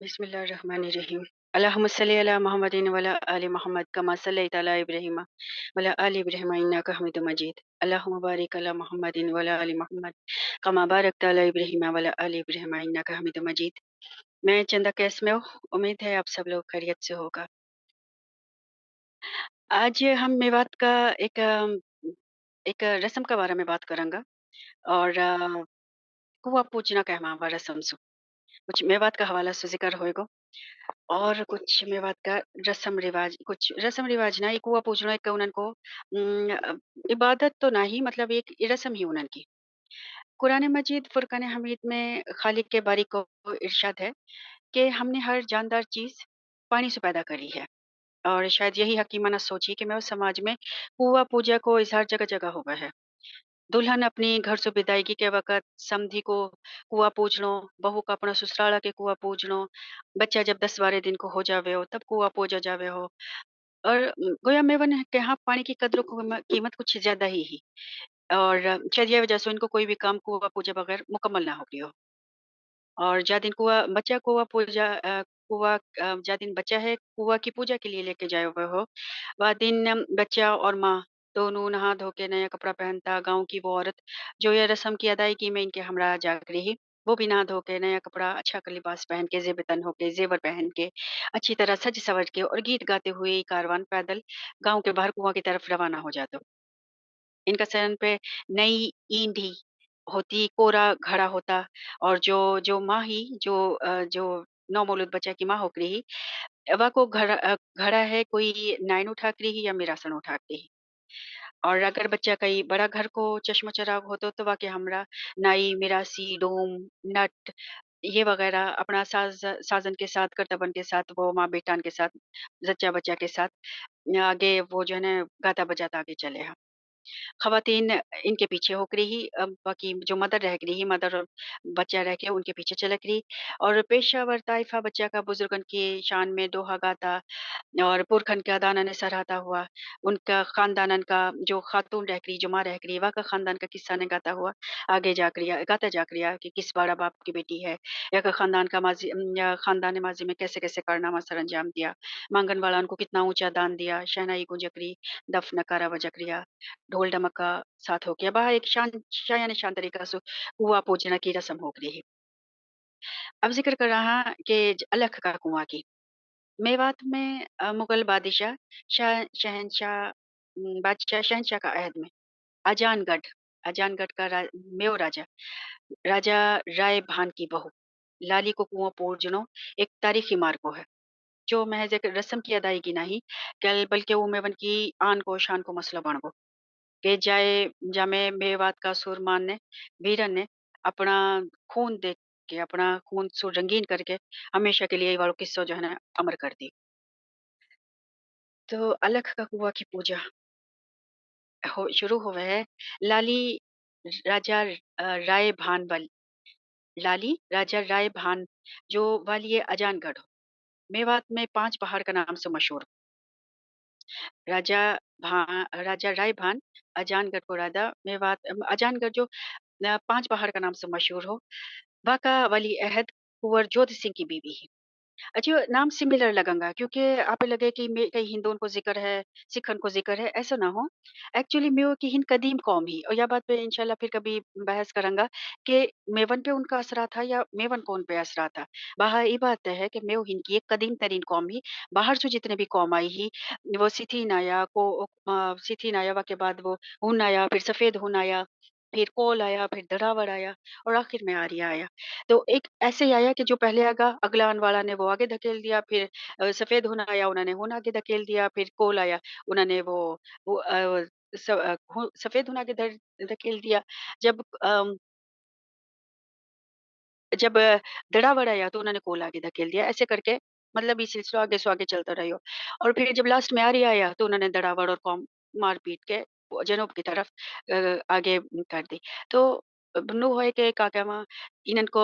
बिस्मिल्लाहिर्रहमानिर्रहीम। अल्लाहुम्मा सल्लि अला मुहम्मदिन व अला आलि मुहम्मद कमा सल्लैता अला इब्राहीम व अला आलि इब्राहीम इन्नका हमीदुम मजीद। अल्लाहुम्मा बारिक अला मुहम्मदिन व अला आलि मुहम्मद कमा बारकता अला इब्राहीम व अला आलि इब्राहीम इन्नका हमीदुम मजीद। मैं चंदा कैस में हूँ। उम्मीद है आप सब लोग खैरियत से होगा। आज हम मेवात का एक एक रस्म के बारे में बात करेंगे और कुआ पूजना कहवा रस्म सु कुछ मेवात का हवाला से जिक्र होएगो और कुछ मेवात का रस्म-रिवाज कुछ रस्म-रिवाज ना एक हुआ पूछना एक उन्हन को इबादत तो नहीं मतलब एक रस्म ही उन्हन की। कुरान मजीद फुरकान हमीद में खालिक के बारी को इरशाद है कि हमने हर जानदार चीज़ पानी से पैदा करी है और शायद यही हकीमाना सोच है कि मैं उस समाज में कुआँ पूजा को इज़हार जगह-जगह हुआ है। दुल्हन अपनी घर से विदायगी के वक़्त समधी को कुआँ पूजनो, बहू का अपना ससुराल के कुआँ पूजनो, बच्चा जब 10-12 दिन को हो जावे हो तब कुआँ पूजा जावे हो और गोया मेवन के यहाँ पानी की कद्र कीमत कुछ ज़्यादा ही और शायद ये वजह से इनको कोई भी काम कुआँ पूजे बगैर मुकम्मल ना हो रही हो। और जा दिन कुआँ पूजा जा दिन बच्चा है कुआँ की पूजा के लिए लेके जाए हुए हो, वह दिन बच्चा और माँ दोनों नहा धो के नया कपड़ा पहनता, गाँव की वो औरत जो ये रस्म की अदायगी में इनके हमरा जाग रही, वो भी नहा धो के नया कपड़ा अच्छा क लिबास पहन के, ज़ेब-ए-तन होके, ज़ेवर पहन के, अच्छी तरह सज-सवर के और गीत गाते हुए ये कारवान पैदल गाँव के बाहर कुआँ की तरफ रवाना हो जाता। इनका सर पे नई ईंधी होती, कोरा घड़ा होता और जो माँ ही जो नवमौलूद बच्चा की माँ होक रही, वा को घड़ा है कोई नाइन उठा के रही या मिरासन उठा के रही। और अगर बच्चा कहीं बड़ा घर को चश्म-चराग हो तो वाक़ई हमरा नाई, मिरासी, डोम, नट ये वग़ैरह अपना साज़न के साथ, करतबन के साथ, वो माँ-बेटान के साथ, ज़च्चा-बच्चा के साथ आगे वो जो है ना गाता-बजाता आगे चले हैं। ख़वातीन इनके पीछे होक रही बाकी जो मदर रह रही, मदर और बच्चा रह के उनके पीछे चलक रही और पेशावर ताइफ़ा बच्चा का बुज़ुर्गन की शान में दोहा गाता और पुरखन का दानन सराहता हुआ, उनका ख़ानदानन का जो ख़ातून रह गई, जो माँ रह गई, वाका ख़ानदान का किस्सा ने गाता हुआ आगे जाकरिया गाता जाकरिया कि किस बड़ा बाप की बेटी है, या का ख़ानदान का या ख़ानदान माज़ी में कैसे-कैसे कारनामा सरअंजाम दिया, माँगन वाला को कितना ऊँचा दान दिया, शहनाई गुंजकरी, दफ नकारा बजकरिया, ढोल ढमक्का साथ हो गया। बहा एक शायान शान तरीक़ा से कुआँ पूजना की रस्म हो रही है। अब ज़िक्र कर रहा कि अलख का कुआँ की। मेवात में मुगल बादशाह बादशाह शहंशाह का अहद में अजानगढ़ अजानगढ़ का मेयो राजा राजा राय भान की बहू लाली को कुआं पूजनो एक तारीखी मार्को है जो महज एक रस्म की अदायगी नहीं कल बल्कि वो मेवन की आन को शान को मसला बन गो के जाए जामे मेवात का सुरमान ने वीरन ने अपना खून दे के अपना खून सु रंगीन करके हमेशा के लिए ये वालों किस्सा जो है ना अमर कर दी। तो अलख का कुआँ की पूजा हो शुरू हुआ है। लाली राजा राय भान लाली राजा राय भान जो वाली अजानगढ़ हो। मेवात में 5 पहाड़ का नाम से मशहूर। राजा राजा राय भान अजानगढ़ को राजा मेवात अजानगढ़ जो 5 पहाड़ का नाम से मशहूर हो। वाका वली अहद कुंवर जोध सिंह की बीवी है। अच्छा नाम सिमिलर लगेगा क्योंकि आप लगे कि कई हिंदुओं को ज़िक्र है, सिखन को ज़िक्र है, ऐसा ना हो। एक्चुअली मेयो की हिंद कदीम कौम ही और यह बात पे इंशाल्लाह फिर कभी बहस करूँगा कि मेवन पे उनका असरा था या मेवन कौन पे असरा था। बाहा ये बात है कि मेयो हिंद की एक कदीम तरीन कौम ही, बाहर से जितने भी कौम आई ही, वो सिथिन आया, सिथिन आया के बाद वो हुन आया, फिर सफ़ेद हुन आया, फिर कोल आया, फिर दरावर आया और आखिर में आर्य आया। तो एक ऐसे ही आया कि जो पहले आगा अगला आने वाला ने वो आगे धकेल दिया, फिर सफ़ेद हुन आया, उन्होंने हुन आगे धकेल दिया, फिर कोल आया, उन्होंने वो सफ़ेद हुन आगे धकेल दिया। जब जब दड़ावड़ आया तो उन्होंने कोल आगे धकेल दिया, ऐसे करके मतलब ये सिलसिला आगे से आगे चलता रहा और फिर जब लास्ट में आर्य आया तो उन्होंने दड़ावड़ और कौम मार-पीट के वो जनूब की तरफ आगे कर दी। तो नु है कि का कहवा इन्हन को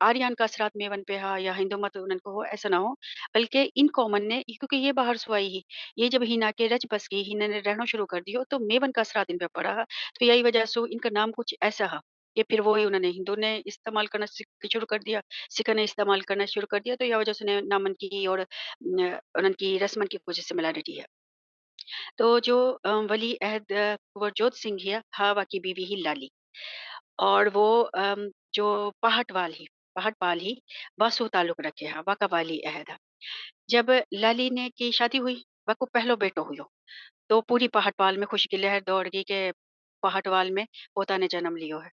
आर्यन का असरात मेवन पे हा या हिंदू मत उन्हन को हो ऐसा ना हो, बल्कि इन कौमन ने क्योंकि ये बाहर से आई ही, ये जब हिना के रच बस गई, हिना ने रहना शुरू कर दियो तो मेवन का असरात इन पे पड़ा हा, तो यही वजह से इनका नाम कुछ ऐसा हा। कि फिर वही उन्होंने हिंदू ने इस्तेमाल करना शुरू कर दिया, सिख ने इस्तेमाल करना शुरू कर दिया, तो या वजह से नामन की और उनकी रस्मन की कुछ सिमिलैरिटी है। तो जो वली अहद कुंवर सिंह है, हावा की बीवी ही लाली, और वो जो पहाटपाल ही बासु ताल्लुक रखे हा, वाका वाली अहद हा। जब लाली ने की शादी हुई, वको पहलो बेटो हुयो, तो पूरी पहाटपाल में खुशी की लहर दौड़ गई कि पहाटवाल में पोता ने जन्म लियो है।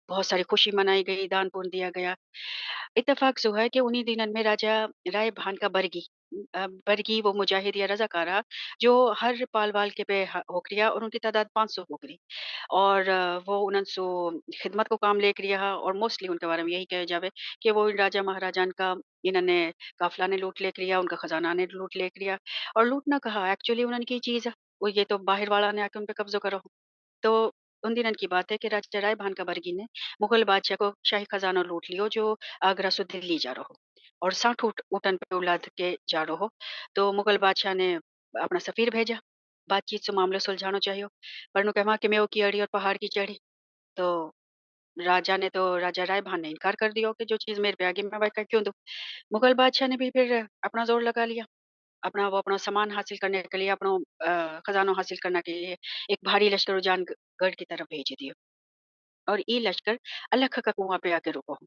बहुत सारी खुशी मनाई गई, दान-पुण्य दिया गया। इत्तेफ़ाक जो है कि उन्हीं दिनन में राजा राय भान का बरगी वो मुजाहिद या रज़ाकार रहा, जो हर पाल-वाल के पे होकरिया और उनकी तादाद 500 होकरी। और वो उन्हनि सो खिदमत को काम लेके रहा, और मोस्टली उनके बारे में यही कहा जावे कि वो इन राजा महाराजान का इन्होंने काफ़िला ने लूट लेके लिया, उनका खजाना ने लूट लेके लिया। और लूटना कहा, एक्चुअली उन्हनि की चीज़ है, वो ये तो बाहर वाला ने आके उन पे कब्ज़ो करो। तो उन दिनन की बात है कि राजा राय भान का बरगी ने मुगल बादशाह को शाही खजाना लूट लियो, जो आगरा से दिल्ली जा रहो, और 60 ऊँटन पे उलाद के जा रहो। तो मुगल बादशाह ने अपना सफ़ीर भेजा, बातचीत से मामलो सुलझानो चाहिए, पर नु कहवा कि मेव की अड़ी और पहाड़ की चढ़ी। तो राजा राय भान ने इनकार कर दिया कि जो चीज़ मेरे पे आ गई मैं वह क्यों दूँ? मुगल बादशाह ने भी फिर अपना ज़ोर लगा लिया। अपना सामान हासिल करने के लिए, खजाना हासिल करने के लिए एक भारी लश्कर उजानगढ़ की तरफ भेज दियो, और ये लश्कर अलख का कुआं पे आके रुको।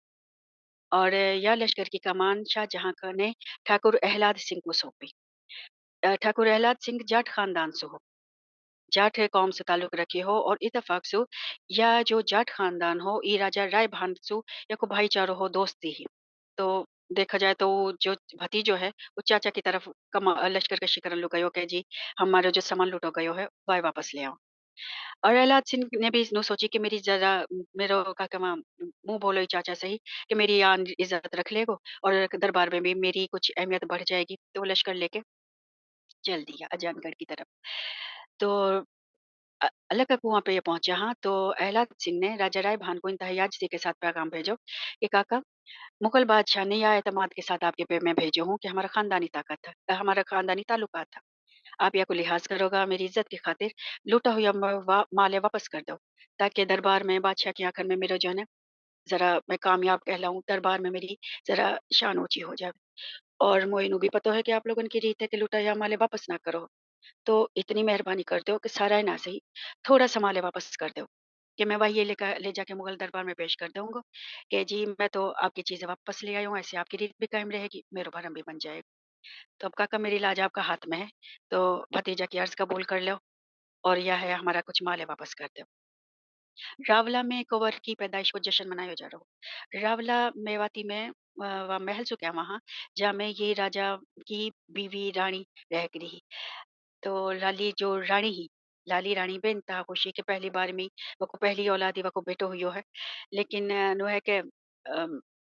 और यह लश्कर की कमान शाहजहां ने ठाकुर अहलाद सिंह को सौंपी। ठाकुर अहलाद सिंह जाट खानदान से हो, जाट कौम से ताल्लुक रखे हो, और इतफाक से या जो जाट खानदान हो, ये राजा राय भानसु या को भाईचारो हो, दोस्ती ही। तो देखा जाए तो वो जो भतीजो है, वो चाचा की तरफ लश्कर के शिकरन लुगायो के जी, हमारा जो सामान लूटो गयो है वह वापस ले आओ। और अहलाद सिंह ने भी नो सोची कि मेरी जरा मेरो का कमा मुंह बोलो ही चाचा सही, कि मेरी आन इज्जत रख लेगो, और दरबार में भी मेरी कुछ अहमियत बढ़ जाएगी। तो वो लश्कर लेके चल दिया अजानगढ़ की तरफ। तो अलग का कुआं पे ये पहुंचा, हाँ, तो अहलाद सिंह ने राजा राय भान को इंतहा याजदी के साथ पैगाम भेजो कि काका, मुगल बादशाह ने यह एतमाद के साथ आपके पे मैं भेजो हूँ कि हमारा खानदानी ताल्लुकात था। आप या को लिहाज करोगा, मेरी इज्जत की खातिर लूटा हुआ माल है वापस कर दो, ताकि दरबार में बादशाह की आंखन में मेरा जो है ना, जरा मैं कामयाब कहलाऊं, दरबार में मेरी जरा शान ऊंची हो जाए। और मोइनू भी पता है कि आप लोगन की रीत है कि लूटा हुआ माल है वापस ना करो, तो इतनी मेहरबानी कर दो कि सारा ही ना सही, थोड़ा सा माल है वापस कर दो, कि मैं वही ये ले जाके मुगल दरबार में पेश कर दूंगा कि जी मैं तो आपकी चीजें वापस ले आया हूँ, ऐसे आपकी रीत भी कायम रहेगी, मेरा भरम भी बन जाएगा। तो अब काका, मेरी लाज आपका हाथ में है, तो भतीजा की अर्ज कबूल कर लो, और यह है हमारा कुछ माल है वापस कर दो। रावला में कुंवर की पैदाइश को जश्न मनाया जा रहा हो। रावला मेवाती में व महल जो क्या वहाँ, जहाँ में ये राजा की बीवी रानी रह रही। तो लाली रानी बेनता खुशी के पहली बार में वको पहली औलादी वको बेटो हुयो है। लेकिन नो है के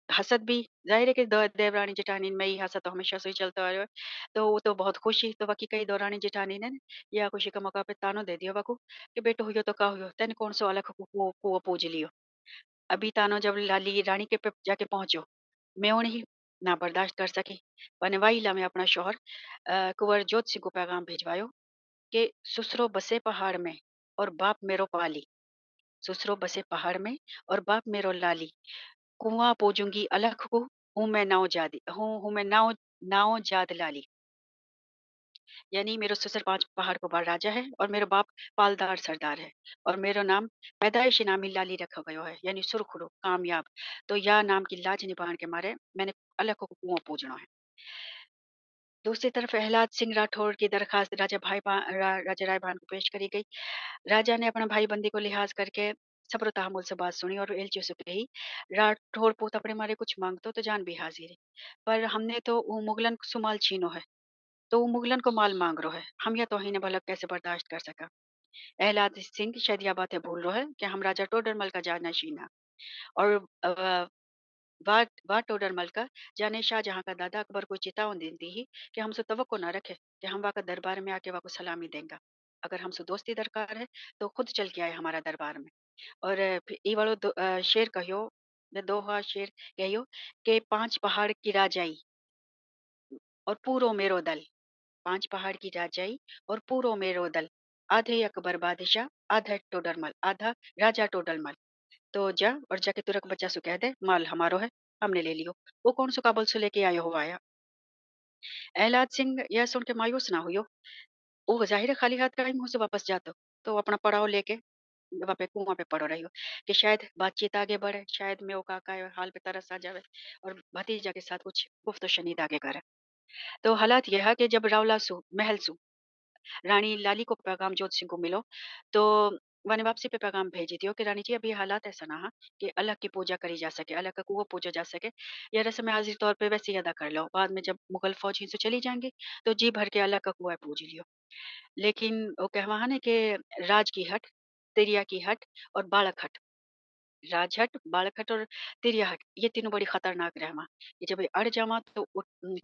हसद भी ज़ाहिर है कि द देवरानी जेठानी में ही हसद तो हमेशा से ही चलता आ रहा है। तो वो तो बहुत खुशी तो वकी कई दौरानी जेठानी ने या खुशी का मौका पे तानो दे दिया वको कि बेटो हुयो तो का हुयो, तैने कौन सो अलग कुओं पूज लियो। अभी तानो जब लाली रानी के पे जाके पहुँचो, मैं ही ना बर्दाश्त कर सकी। वनवाइला में अपना शौहर कुंवर जोत सिंह को पैगाम भिजवायो कि ससुरो बसे पहाड़ में और बाप मेरो पाली, ससुरो बसे पहाड़ में और बाप मेरो लाली, कुआँ पूजूंगी अलख को, हूँ मैं नाव जाद लाली। यानी मेरो ससुर 5 पहाड़ को बड़ राजा है, और मेरो बाप पालदार सरदार है, और मेरो नाम पैदाइशी नाम ही लाली रखा गयो है, यानी सुरखुरु, कामयाब। तो या नाम की लाज निभाने के मारे मैंने अलख को कुआँ पूजना है। दूसरी तरफ प्रहलाद सिंह राठौर की दरखास्त राजा राय भान को पेश करी गई। राजा ने अपना भाई बंदी को लिहाज करके सब्र तहमुल से बात सुनी, और एलचो से कही, राठौर पुत अपने मारे कुछ मांगतो तो जान भी हाजिर है, पर हमने तो वो मुगलन को सुमाल छीनो है, तो वो मुगलन को माल मांग रो है, हम या तोहिने भला कैसे बर्दाश्त कर सका। एहलाद सिंह शायद यह बातें भूल रहा है कि हम राजा टोडरमल का जाना शीना, और वा टोडरमल का जाने शाहजहां का दादा अकबर को चेतावनी दी ही कि हमसे तवक्को ना रखे कि हम वाका दरबार में आके वाको सलामी देंगे। अगर हमसे दोस्ती दरकार है तो खुद चल के आए हमारा दरबार में। और फिर ई वालो शेर कहियो, ने दोहा शेर कहियो कि 5 पहाड़ की राजाई और पूरो मेरो दल, 5 पहाड़ की राजाई और पूरो मेरो दल, आधे अकबर बादशाह, आधा टोडरमल, आधा राजा टोडरमल। तो जा और जाके तुरंत बच्चा से कह दे माल हमारो है, हमने ले लियो। वो कौन सो काबुल से लेके आयो हो आया। एहलाद सिंह यह सुन के मायूस ना हुयो। वो ज़ाहिर है खाली हाथ काहे मुँह से वापस जातो। तो अपना पड़ाव लेके वहाँ पे कुआँ पे पड़ो रहियो कि शायद बातचीत आगे बढ़े, शायद मेरे काका के हाल पे तरस आ जावे और भतीजा के साथ कुछ गुफ्त शनीद आगे करे। तो हालात ये है कि जब रावला सु महल सु रानी लाली को पैगाम जोत सिंह को मिलो, तो वने वापसी पे पैगाम भेजी दियो कि रानी जी अभी हालात ऐसा ना हा कि अलग की पूजा करी जा सके, अलग का कुआँ पूजा जा सके। यह रस्म आज़ी तौर पे वैसे ही अदा कर लो। बाद में जब मुगल फ़ौज यहीं से चली जाएँगी, तो जी भर के अलग का कुआँ पूज लियो। लेकिन वो कहवा है ना कि राज की हट, तिरिया की हट और बालक हट। राजहट, बालकहट और तिरियाहट ये तीनों बड़ी खतरनाक रहमा। ये जब ये अड़ जावा तो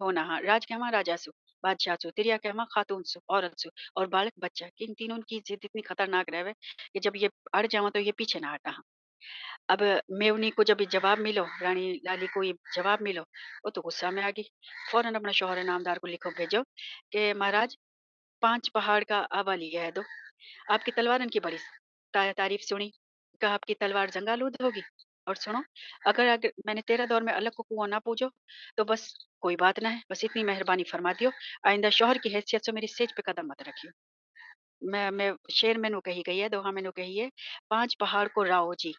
होना हाँ, राज कहवा राजा सु, बादशाह सु, तिरिया कहवा खातून सु, औरत सु और बालक बच्चा। कि इन तीनों की जिद इतनी खतरनाक रहवे कि जब ये अड़ जावा तो ये पीछे ना हटा हाँ। अब मेवनी को जब ये जवाब मिलो, रानी लाली को ये जवाब मिलो, वो तो गुस्सा में आ गई। फौरन अपना शौहर नामदार को लिखो भेजो कि महाराज 5 पहाड़ का आवा लिया है दो। आपकी तलवार इनकी बड़ी तारीफ सुनी। कहा आपकी तलवार जंगालूद होगी। और सुनो, अगर मैंने तेरा दौर में अलग को कुआं ना पूछो तो बस कोई बात ना है, बस इतनी मेहरबानी फरमा दियो। आइंदा शौहर की हैसियत से मेरी सेज पे कदम मत रखियो। मैं शेर मैनू कही गई है, दोहा मैनू कही है, पांच पहाड़ को राओ जी,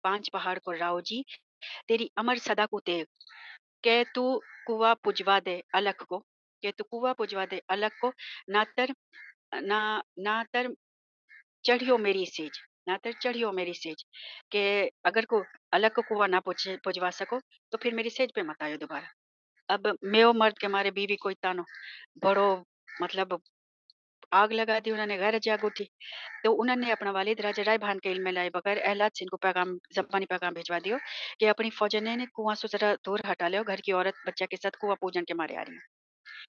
पांच पहाड़ को राओ जी, तेरी अमर सदा को तेग, के तू कुआ पुजवा दे अलग को, के तू कुआ पुजवा दे अलग को, ना तर ना ना तर चढ़ियो मेरी सेज, ना तर चढ़ियो मेरी सेज। के अगर को अलग को कुआँ ना पुजवा सको तो फिर मेरी सेज पे मत आयो दोबारा। अब मेयो मर्द के मारे बीवी को तानो बड़ो मतलब आग लगा दी उन्होंने, गैरत जाग उठी। तो उन्होंने अपना वालिद राजा राय भान के इल्म में लाए बगैर एहलाद सिंह को पैगाम ज़बानी पैगाम भिजवा दियो कि अपनी फौजन ने कुआं से जरा दूर हटा लो, घर की औरत बच्चा के साथ कुआं पूजन के मारे आ रही है।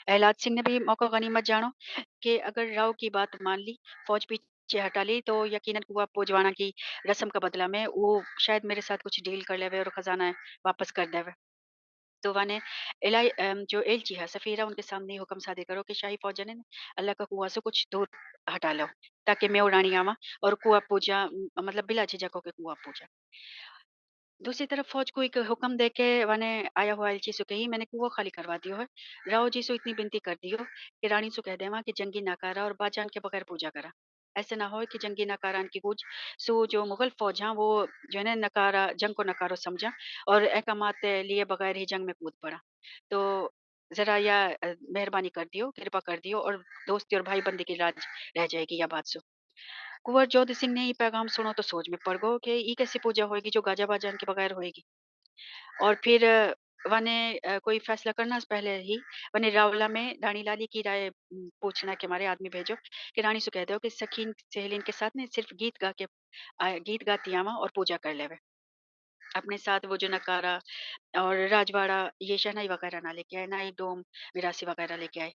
एहलाद सिंह ने भी मौका गनीमत जानो कि अगर राव की बात मान ली, फौज पीछे हटा ली तो यकीनन कुआं पुजवाना की रस्म का बदला में वो शायद मेरे साथ कुछ डील कर लेवे और खजाना वापस कर देवे। तो वने जो एलची है सफीरा उनके सामने ही हुक्म सादे करो कि शाही फौज ने अल्लाह का कुआं से कुछ दूर हटा लो ताकि मैं रानी आवा और कुआं पूजा मतलब बिला झिझक होके कुआं पूजा। दूसरी तरफ फौज को एक हुक्म दे के वने आया हुआ एलची से कही मैंने कुआं खाली करवा दियो है। राव जी से इतनी विनती कर दियो कि रानी से कह देवा कि जंगी नकारा और बाजान के बगैर पूजा करा। ऐसे ना हो कि जंगी नकारान की कुछ सो जो मुगल फौज हाँ वो जो है ना नकारा जंग को नकारो समझा और अहकामात लिए बगैर ही जंग में कूद पड़ा। तो जरा यह मेहरबानी कर दियो, कृपा कर दियो और दोस्ती और भाई बंदी की राज रह जाएगी यह बात सो। कुंवर जोध सिंह ने ये पैगाम सुनो तो सोच में पड़ गो कि ये कैसी पूजा होएगी जो गाजा बाजान के बगैर होएगी। और फिर वने कोई फैसला करना से पहले ही वने रावला में रानी लाली की राय पूछना के हमारे आदमी भेजो कि रानी से कह दो कि सखीन सहेलीन के साथ ने सिर्फ गीत गा के गीत गाती आवा और पूजा कर लेवे। अपने साथ वो जो नकारा और राजवाड़ा ये शहनाई वगैरह ना लेके आए, ना ही डोम मिरासी वगैरह लेके आए।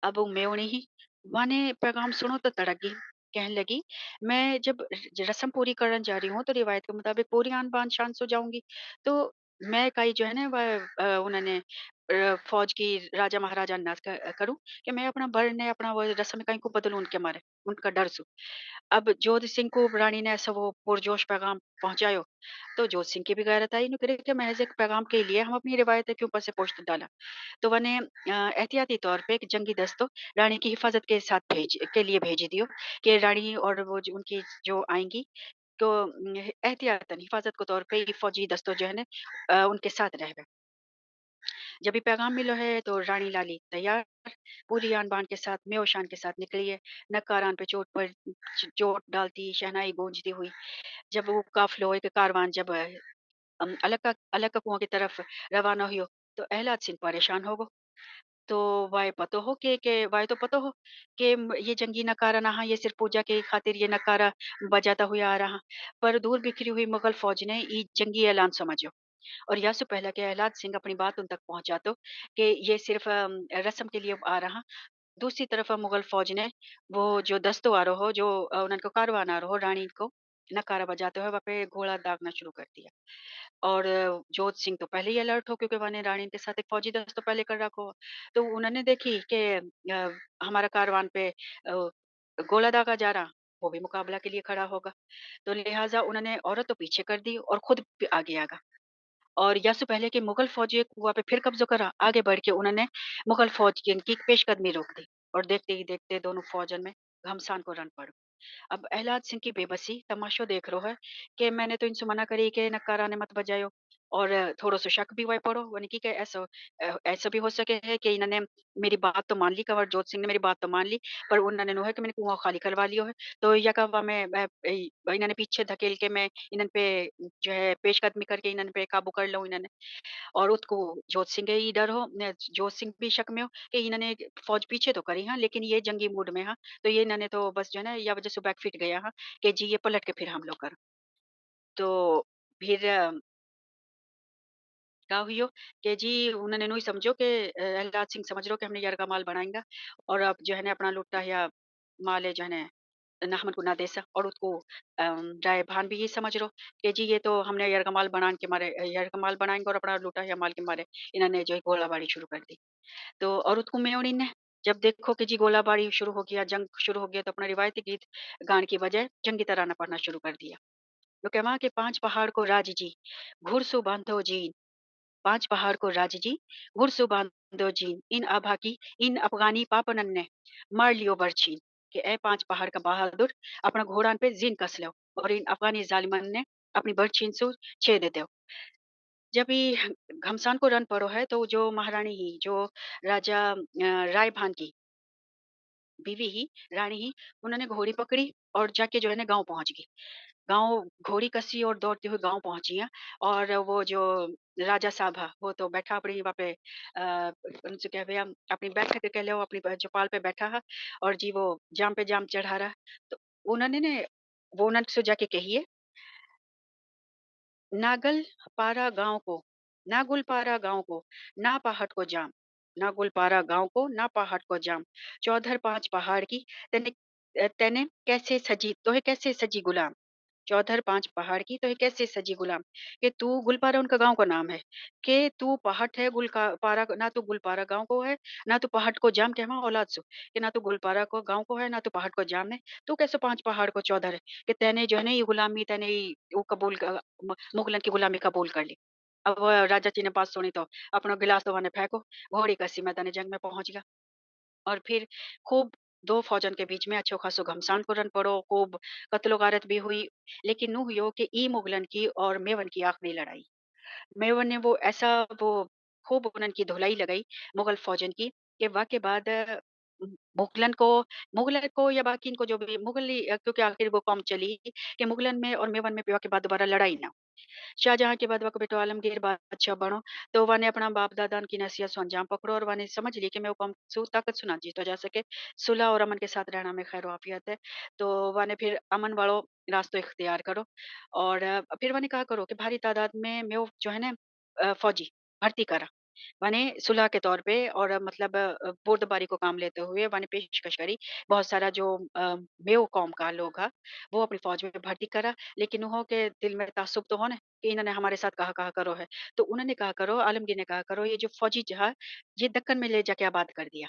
अब वो मेवणी ही माने पैगाम सुनो तो तड़क गई। कहने लगी मैं जब रस्म पूरी करने जा रही हूँ तो रिवायत के मुताबिक पूरी आन बान शान से जाऊंगी। तो मैं कई जो है ना वह उन्होंने फौज की राजा महाराजा ना करूं कि मैं अपना भरने अपना वो रस्म कहीं को बदलूं उनके मारे उनका डर सु। अब जोध सिंह को रानी ने ऐसा वो पुरजोश पैगाम पहुंचायो तो जोध सिंह की भी गैरत आई। नु कि महज एक पैगाम के लिए हम अपनी रिवायत के ऊपर से पोस्ट डाला। तो मैंने एहतियाती तौर पे एक जंगी दस्तों रानी की हिफाजत के साथ के लिए भेज दियो कि रानी और वो जो उनकी जो आएँगी तो एहतियातन हिफाजत के तौर पे ये फौजी दस्तों जो है ना उनके साथ रहबे। जब ये पैगाम मिलो है तो रानी लाली तैयार पूरी आन-बान के साथ मेओ-शान के साथ निकली है। नकारान पे चोट पर चोट डालती, शहनाई गूंजती हुई। जब वो काफ़िलो एक कारवान जब अलग का कुआँ की तरफ रवाना हुई हो, तो एहलाद सिंह परेशान हो गो। तो वाए तो पतो हो कि ये जंगी नकारा ना हाँ, ये सिर्फ पूजा के खातिर ये नकारा बजाता हुआ आ रहा। पर दूर बिखरी हुई मुगल फौज ने ये जंगी ऐलान समझो और या से पहले के एहलाद सिंह अपनी बात उन तक पहुंचा दो कि ये सिर्फ रस्म के लिए आ रहा। दूसरी तरफ मुगल फौज ने वो जो दस्तों आ रहो जो उनको कारवान आ रहो रानी को नकारा बजाते हुए वहाँ पे घोड़ा दागना शुरू कर दिया। और जोध सिंह तो पहले ही अलर्ट हो क्योंकि उन्होंने रानी के साथ एक फौजी दस्त तो पहले कर रखा हो। तो उन्होंने देखी कि हमारा कारवान पे गोला दागा जा रहा। वो भी मुकाबला के लिए खड़ा होगा। तो लिहाज़ा उन्होंने औरत तो पीछे कर दी और खुद भी आगे आ गए। और यसु पहले कि मुगल फ़ौजी कुआँ पे फिर कब्ज़ा करा, आगे बढ़ के उन्होंने मुगल फ़ौज की पेशकदमी रोक दी और देखते ही देखते दोनों फ़ौजन में घमसान को रन पड़। अब अहलाद सिंह की बेबसी तमाशो देख रहो है कि मैंने तो इनसे मना करी कि नक्कारा ने मत बजायो और थोड़ो-सो शक भी वही पड़ो वनी की ऐसो ऐसा भी हो सके है कि इन्होंने मेरी बात तो मान ली कंवर जोत सिंह ने मेरी बात तो मान ली, पर उन्होंने नो है कि मैंने कुआँ खाली करवा लियो है। तो यकवा मैं इन्होंने पीछे धकेल के मैं इन्हन पे जो है पेशकदमी करके इन्हन पे काबू कर लऊँ इन्होंने। और उसको जोत सिंह के ही डर हो न जोत सिंह भी शक में हो कि इन्होंने फ़ौज पीछे तो करी हाँ, लेकिन ये जंगी मूड में हाँ, तो ये इन्होंने तो बस जो है ना या वजह से बैक फिट गया हाँ, कि जी ये पलट के फिर हमलो कर। तो फिर का हुइयो कि जी उन्होंने यूँ ही समझो कि अहलाद सिंह समझ लो कि हमने यरगा माल बनाएँगा और अब जो है ना अपना लुट्टा या माल है जो है ना नाहमन को ना देसा और उसको राय भान भी ये समझ लो कि जी ये तो हमने यरगमाल बनाने के मारे यरगमाल बनाएँगे और अपना लूटा या माल के मारे इन्होंने जो है गोलाबारी शुरू कर दी। तो और उसको मेयोनी ने जब देखो कि जी गोलाबारी शुरू हो गया, जंग शुरू हो गया तो अपना रिवायती गीत गाने की बजाय जंगी तराना पढ़ना शुरू कर दिया। तो कहवा के 5 पहाड़ को राज जी, घुड़सू बाँधो जीन, 5 पहाड़ को राज जी, घुड़सू बाँधो जीन, इन आभा की इन अफ़गानी पापनन ने मार लियो बरछीन कि ए 5 पहाड़ का बहादुर अपना घोड़ान पे जीन कस लो और इन अफ़गानी ज़ालिमन ने अपनी बरछीन से छेद दो। जब ये घमसान को रन पड़ो है तो जो महारानी ही जो राजा राय भान की बीवी ही रानी ही उन्होंने घोड़ी पकड़ी और जाके जो है ना गाँव पहुँच गई। गाँव घोड़ी कसी और दौड़ते हुए गाँव पहुँची हैं और वो जो राजा साहब है, वो तो बैठा अपनी वहाँ पे उनसे कह भैया अपनी बैठक कह लो अपनी चौपाल पे बैठा है और जी वो जाम पे जाम चढ़ा रहा है। तो उन्होंने ने वो उन्होंने से जाके कहिए नागलपारा गाँव को नागुलपारा गाँव को, ना पहाड़ को जाम, नागुलपारा गाँव को, ना पहाड़ को जाम, चौधर 5 पहाड़ की तैने कैसे सजी तोहे कैसे सजी गुलाम। चौधर 5 पहाड़ की तो ये कैसे सजी गुलाम कि तू गुलपारा उनका गाँव का नाम है कि तू पहाड़ है गुल का पारा ना तो गुलपारा गाँव को है ना तो पहाड़ को जाम कहवा औलाद सु कि ना तो गुलपारा को गाँव को है ना तो पहाड़ को जाम है तू कैसे 5 पहाड़ को चौधर है कि तैने जो है ना ये गुलामी तैने ये वो मुगलन की गुलामी कबूल कर ली। अब राजा जी ने बात सुनी तो अपना गिलास तो वहां फेंको घोड़ी कसी मैदान जंग में पहुंच गया और फिर खूब 2 फ़ौजन के बीच में अच्छो खासो घमसान कुरन पड़ो, खूब कत्लो-गारत भी हुई। लेकिन नु हुयो कि ई मुगलन की और मेवन की आखिरी लड़ाई। मेवन ने वो ऐसा वो खूब उन्हन की धुलाई लगाई मुगल फ़ौजन की कि वाक़ई बाद मुगलन को या बाकी इनको जो भी क्योंकि आखिर वो कौम चली कि मुगलन में और मेवन में वाक़ई बाद दोबारा लड़ाई ना शाहजहाँ के बाद वक़्त बेटो आलमगीर बादशाह बणो, तो वाने अपना बाप-दादान की नसीहत सो अंजाम पकड़ो और वाने समझ ली कि मैं हुकम सु ताकत सु ना जीतो जा सके। सुलह और अमन के साथ रहना में खैर वाफ़ियत है। तो वाने फिर अमन वालो रास्तो इख्तियार करो और फिर वाने कहा करो कि भारी तादाद में मेयो जो है ना फ़ौजी भर्ती करा। माने सुलह के तौर पे और मतलब बुर्दबारी को काम लेते हुए मैंने पेशकश करी। बहुत सारा जो मेयो कौम का लोग हा, वो अपनी फ़ौज में भर्ती करा, लेकिन उन्हों के दिल में ताज्जुब तो हो ना कि इन्होंने हमारे साथ कहा-कहा करो है। तो उन्होंने कहा करो आलमगीर ने कहा करो ये जो फ़ौजी जहाँ ये दक्कन में ले जाके आबाद कर दिया।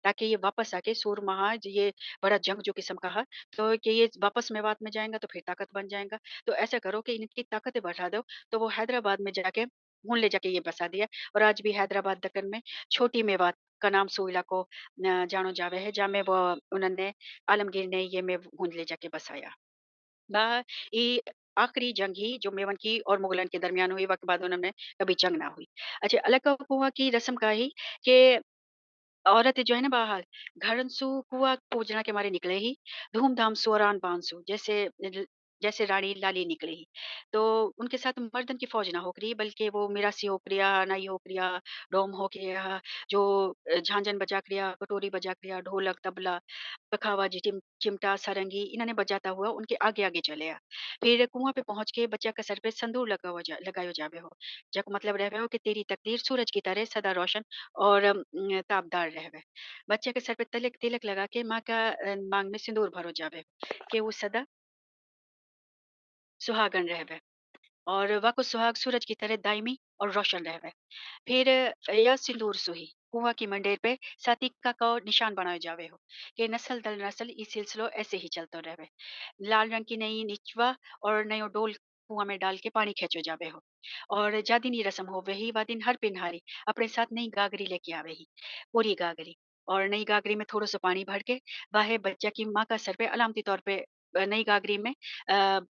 ताकि ये वापस आके सूरमहा ये बड़ा जंगजू किस्म का है, तो कि ये वापस मेवात में जाएँगा तो फिर ताकत बन जाएँगा। तो ऐसा करो कि इनकी ताकतें बढ़ा दो, तो वो हैदराबाद में जाके वूँ ले जाके ये बसा दिया और आज भी हैदराबाद दक्कन में छोटी मेवात का नाम सो इलाको जानो जावे है, जहाँ में वो उन्होंने आलमगीर ने ये में वूँ ले जाके बसाया। बा ये आखिरी जंग ही जो मेवात की और मुगलन के दरमियान हुई, वक़्त बाद उन्होंने कभी जंग ना हुई। अच्छा अलग हुआ की रस्म का ही कि औरत जो है ना बाहर, घरंसू कुआँ पूजना के मारे निकले ही, धूम-धाम सोरान बाँसु जैसे रानी लाली निकले ही। तो उनके साथ मर्दन की फ़ौज ना होकरी बल्कि वो मिरासी होकरिया, नाई होकरिया, डोम होकरिया, जो झांझन बजा करिया, कटोरी बजा करिया, ढोलक, तबला, पखावाजी, चिमटा, सारंगी इन्होंने बजाता हुआ उनके आगे-आगे चले आ। फिर कुआँ पे पहुँच के बच्चा के सर पे संदूर लगायो जावे हो। जक मतलब रहवे हो कि तेरी तकदीर सूरज की तरह सदा रोशन और ताबदार रहवे। बच्चे के सर पे तिलक तिलक लगा के माँ का माँग में सिंदूर भरो जावे कि वो सदा सुहागन रहवे और वाको सुहाग सूरज की तरह दायमी और रोशन रहवे। फिर या सिंदूर सुही कुआँ की मंडेर पे सटीका को निशान बनायो जावे हो, कि नस्ल दर नस्ल ई सिलसिलो ऐसे ही चलतो रहेवे। लाल रंग की नई निचवा और नयो डोल कुआँ में डाल के पानी खींचो जावे हो। और जा दिन ये रस्म होवे ही, वा दिन हर पिनहारी अपने साथ नई गागरी लेके आवे ही, पूरी गागरी। और नई गागरी में थोड़ो-सो पानी भर के वाहे बच्चा की माँ का सर पे अलामती तौर पे नई गागरी में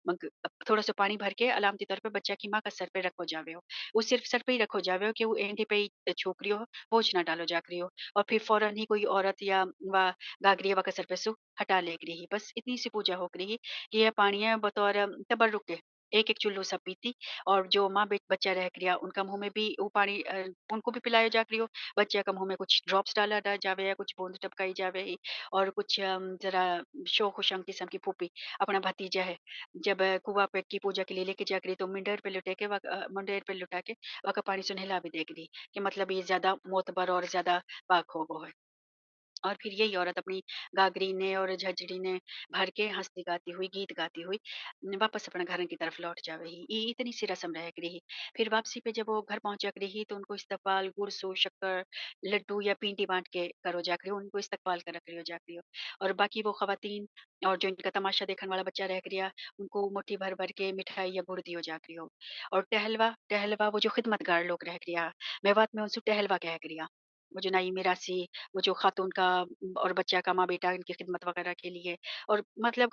मग थोड़ो-सो पानी भर के अलामती तौर पे बच्चा की माँ का सर पे रखो जावे हो। वो सिर्फ़ सर पे ही रखो जावे हो कि वो एंडी पे ही छोकरी हो, बोझ ना डालो जाकरी हो। और फिर फ़ौरन ही कोई औरत या वा गागरी वा का सर पे सु हटा लेकरी ही। बस इतनी सी पूजा होकरी ही कि ये पानी है बतौर तबर्रुक के एक-एक चुल्लू सा पीती। और जो माँ बच्चा रह क्रिया उनका मुँह में भी वो पानी उनको भी पिलाया जाकरी हो। बच्चे का मुँह में कुछ ड्रॉप्स डाला दा जावे या कुछ बूंद टपकाई जावे ही। और कुछ ज़रा शो-खुशंग किस्म की फूफी अपना भतीजा है, जब कुआँ पे की पूजा के लिए लेके जाकरी तो मुंडेर पे लुटा के वका पानी सुनहला भी देकरी कि मतलब ये ज़्यादा मोतबर और ज़्यादा पाक होगो है। और फिर यही औरत अपनी गागरी ने और झंझरी ने भर के हँसती गाती हुई, गीत गाती हुई वापस अपने घरन की तरफ लौट जावेही। ई इतनी सी रस्म रह रही। फिर वापसी पे जब वो घर पहुँचा रही तो उनको इस्तकबाल गुड़-सू, शक्कर, लड्डू या पींटी बाँट के करो जाकरी, उनको इस्तकबाल कर रखी हो जाकरी हो। और बाकी वो ख़वातीन और जो इनका तमाशा देखने वाला बच्चा रह गरिया, उनको मुट्ठी भर-भर के मिठाई या गुड़ दियो जाकरी हो। और टहलवा टहलवा वो जो खिदमतगार लोग रह गरिया, मेवात में उनसे टहलवा कहा गरिया। वो जो नई मिरासी, वो जो खातून का और बच्चा का माँ-बेटा इनकी खिदमत वगैरह के लिए। और मतलब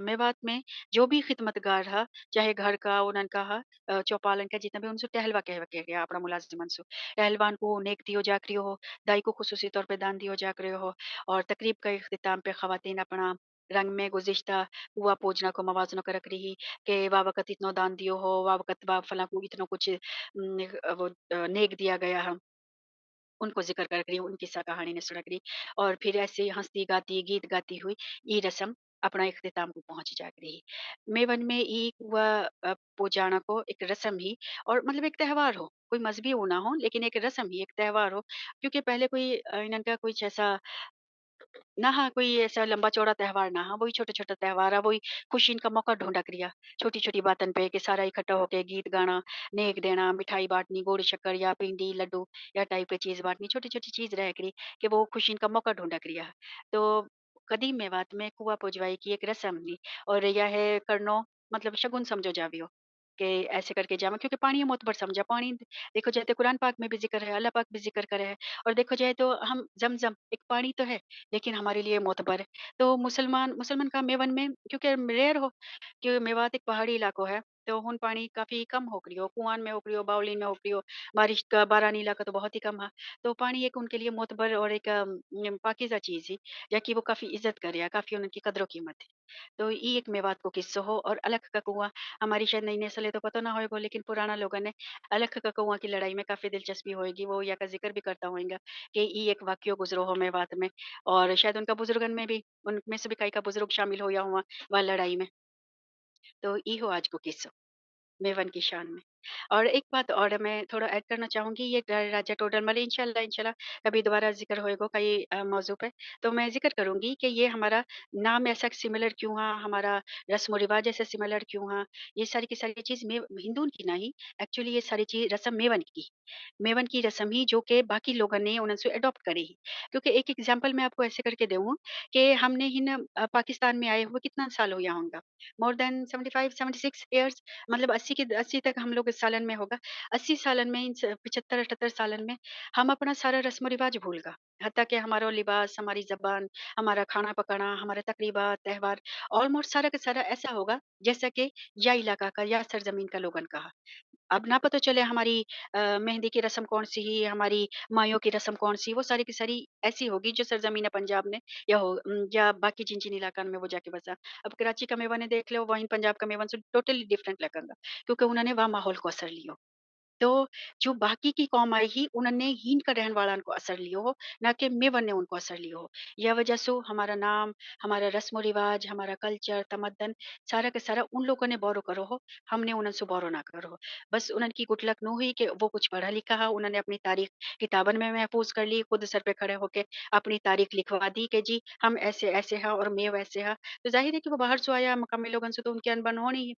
मेवात में जो भी खिदमतगार हा, चाहे घर का उन्हन का हा चौपालन का जितना भी उनसे टहलवा कह गया अपना मुलाज़िमन सु। टहलवान को नेक दियो जाकरी हो, दाई को खुसूसी तौर पे दान दियो जाकरी हो। और तकरीब का इख्तिताम पे ख़वातीन अपना रंग में गुज़िश्ता हुआ पूजना को मवाज़नो करक रही कि वा वक़्त इतनो दान दियो हो, वा वक़्त वा फलाँ को इतनो कुछ नेक दिया गया है। उनको ज़िक्र कर रही, उनकी सा कहानी ने सुना करी। और फिर ऐसे ही हँसती-गाती, गीत गाती हुई ये रस्म अपना इख्तिताम को पहुँच जा रही। मेवन में एक हुआ पूजाना को एक रस्म ही और मतलब एक त्योहार हो, कोई मज़हबी वो ना हो लेकिन एक रस्म ही, एक त्योहार हो। क्योंकि पहले कोई इनन का कुछ ऐसा ना हाँ, कोई ऐसा लंबा-चौड़ा त्योहार ना हा, वही छोटा-छोटा त्योहार है, वही खुशी का मौका ढूँढा करिया। छोटी-छोटी बातन पे कि सारा इकट्ठा होके गीत गाना, नेक देना, मिठाई बाँटनी, गुड़-शक्कर या पिंडी, लड्डू या टाइप की चीज़ बाँटनी, छोटी-छोटी चीज़ रह करी कि वो खुशी का मौका ढूँढा करिया। तो कदीम मेवात में कुआँ पुजवाई की एक रस्म थी और यह करनो मतलब शगुन समझो जावियो कि ऐसे करके जावा क्योंकि पानी मोतबर समझा। पानी देखो जाए तो कुरान पाक में भी ज़िक्र है, अल्लाह पाक भी ज़िक्र करे है। और देखो जाए तो हम ज़मज़म एक पानी तो है लेकिन हमारे लिए मोतबर है। तो मुसलमान मुसलमान का मेवन में क्योंकि रेयर हो कि मेवात एक पहाड़ी इलाको है, तो हुन पानी काफ़ी कम होकरियो, हो कुआँन में होकरियो, बावली में होकरियो, बारिश का बारानी इलाका तो बहुत ही कम हा। तो पानी एक उनके लिए मोतबर और एक पाकीज़ा चीज़ ही, जाकि वो काफ़ी इज़्ज़त करे, काफ़ी उनकी कदर-ओ-कीमत है। तो ई एक मेवात को किस्सो हो। और अलख का कुआँ हमारी शायद नई नस्ल है तो पता ना होएगो लेकिन पुराना लोगन ने अलख का कुआँ की लड़ाई में काफ़ी दिलचस्पी होएगी, वो या का ज़िक्र भी करता होएगा कि ई एक वाक़ियो गुज़रो हो मेवात में। और शायद उनका बुज़ुर्गन में भी उनमें से भी कई का बुज़ुर्ग शामिल होया हुआ वहाँ लड़ाई में। तो ई हो आज को किस्सो। मेवन की शान में। और एक बात और मैं थोड़ा ऐड करना चाहूँगी ये राजा टोडरमल इंशाअल्लाह इंशाअल्लाह कभी दोबारा ज़िक्र होएगा कई मौज़ू पे, तो मैं ज़िक्र करूँगी कि ये हमारा नाम ऐसा सिमिलर क्यों हा, हमारा रस्म-ओ-रिवाज ऐसे सिमिलर क्यों हा, ये सारी की सारी चीज़ हिंदून की नहीं, एक्चुअली ये सारी चीज़ रस्म मेवन की। मेवन की रस्म ही जो कि बाकी लोगों ने उनसे अडॉप्ट करी ही। क्योंकि एक एग्ज़ाम्पल मैं आपको ऐसे करके दूँ कि हमने ही ना पाकिस्तान में आए हुए कितना साल हो गया होगा, मोर देन 75-76 इयर्स मतलब 80 तक हम लोग इस सालन में होगा। 80 सालन में इन स 75-78 सालन में हम अपना सारा रस्म-ओ-रिवाज भूल गा। हत्ता कि हमारा लिबास, हमारी ज़बान, हमारा खाना पकाना, हमारे तकरीबात, त्योहार ऑलमोस्ट सारा का सारा ऐसा होगा जैसा कि या इलाका का या सरज़मीन का लोगन का हा। अब ना पता चले हमारी मेहंदी की रस्म कौन-सी ही, हमारी माइयों की रस्म कौन-सी, वो सारी की सारी ऐसी होगी जो सरज़मीन पंजाब में या बाकी जिन-जिन इलाक़न में वो जाके बसा। अब कराची का मेवा ने देख लो, वहीं पंजाब का मेवा से टोटली डिफरेंट लगेगा क्योंकि उन्होंने वहाँ माहौल को असर लियो। तो जो बाकी की कौम आई ही, उन्होंने हीन का रहन वालान को असर लियो हो, ना कि मेवन ने उनको असर लियो हो। या वजह से हमारा नाम, हमारा रस्म-ओ-रिवाज, हमारा कल्चर, तमद्दन सारा का सारा उन लोगों ने बोरो करो हो, हमने उनन से बोरो ना करो हो। बस उन्हन की गुड लक नो हुई कि वो कुछ पढ़ा लिखा हा, उन्होंने अपनी तारीख किताबन में महफूज़ कर ली, खुद सर पे खड़े होके अपनी तारीख लिखवा दी कि जी हम ऐसे-ऐसे हैं और मैं वैसे हा। तो ज़ाहिर है कि वो बाहर से आया मकामी लोगन से तो उनकी अनबन होनी ही।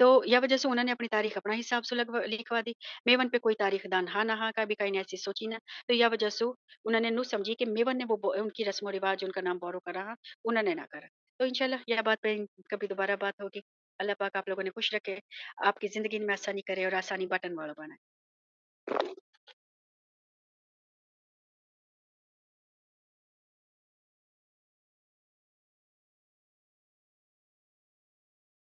तो या वजह से उन्होंने अपनी तारीख अपना हिसाब से लिखवा दी। मेवन पे कोई तारीख दान हा ना हा का भी कहीं ने ऐसी सोची ना। तो या वजह से उन्होंने नु समझी कि मेवन ने उनकी रस्म-ओ-रिवाज उनका नाम बोरो करा हा, उन्होंने ना करा। तो इंशाल्लाह यह बात पे कभी दोबारा बात होगी। अल्लाह पाक आप लोगों ने खुश रखे, आपकी ज़िंदगी में आसानी करे और आसानी बटन वाला बनाए।